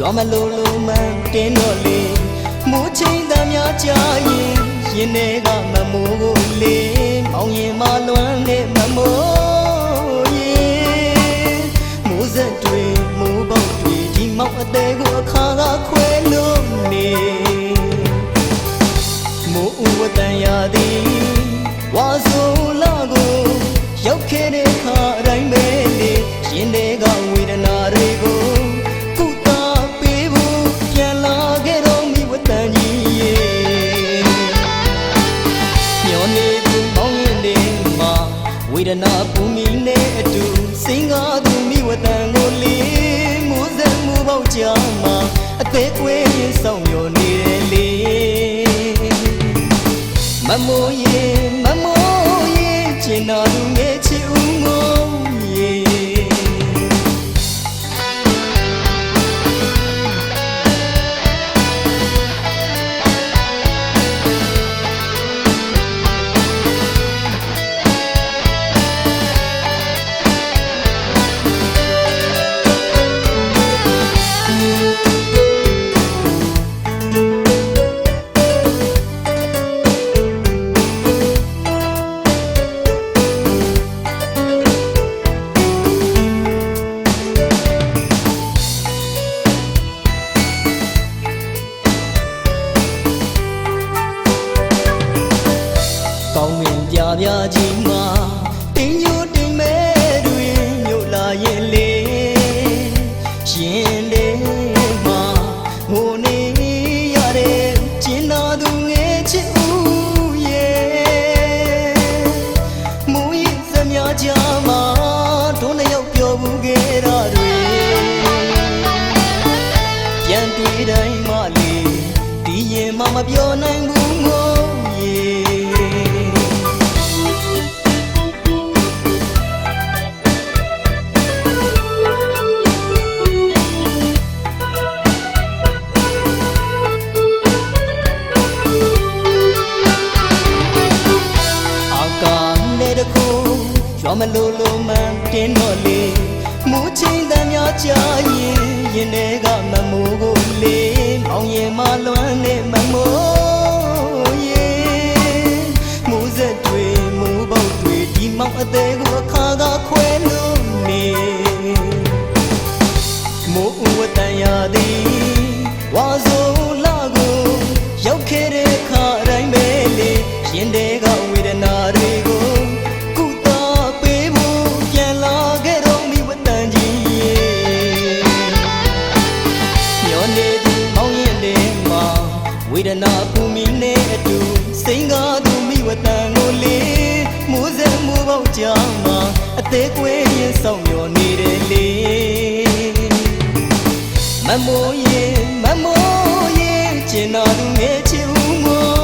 ရွာမလိုလိုမှန်တင်းတော့လေမိုးချိန်တမ်းများကြာရင်ရင်ထဲကမမိုးကိုလေမောင်ရင်မလွမ်းနဲ့မမိုးရင်မိုးစက်တွေမိုးပေါက်တွေဒီမောင်အသေးကိုအခါကခွဲလို့နေမိုးဥဝတန်ရသည်ဝါဆိုလာကိုရောက်ခဲ့တဲ့ခါတိုင်းပဲလေရင်ထဲကဝေဒနာတွေကိုကုသပေးဖို့ပြန်လာခဲ့တော့မိဝတန်ကြီးရေညောနေသူမောင်းရင်နေမှာဝေဒနာပူမီနဲ့အတူစင်ကားသူမိဝတန်ကိုလေမိုးစက်မိုးပေါက်ကြမှာအသေးကွေးရင်ဆောင်မျောနေတယ်လေမမိုးရေမမိုးရေကျင်နာသူငယ်ချီဦးငုံရေကောင်းမင်းပြပြကြီးမှာတင်းညိုတင်းမဲတွေညို့လာရဲ့လေရင်ထဲမှာငိုနေရတဲ့ကျင်နာသူငယ်ချစ်ဦးရဲ့မူရစမြကြမှာတို့နှစ်ယောက်ပြောဘူးခဲ့တာတွေပြန်တွေ့တိုင်းမှလေဒီရင်မှမပြောနိုင်ဘူးငိုရေရွာမလိုလိုမှန်တင်းတော့လေမိုးချိန်တမ်းများကြာရင်ရင်ထဲကမမိုးကိုလေမောင်ရင်မလွမ်းနဲ့မမိုးရေမိုးစက်တွေမိုးပေါက်တွေဒီမောင်အသေးကိုအခါကခွဲလို့နေမိုးဥဝတန်ရသည်ဝါဆိုလာကိုရောက်ခဲ့တဲ့ခါတိုင်းပဲလေရင်ထဲကဝေဒနာတွေကိုဝေဒနာပူမီနဲ့အတူစိန်ကားသူမိဝတန်ကိုလေမိုးစက်မိုးပေါက်ကြမှာအသေးကွေးရင်ဆောင်မျောနေတယ်လေမမိုးရေမမိုးရေကျင်နာသူငယ်ချစ်ဦးမိုး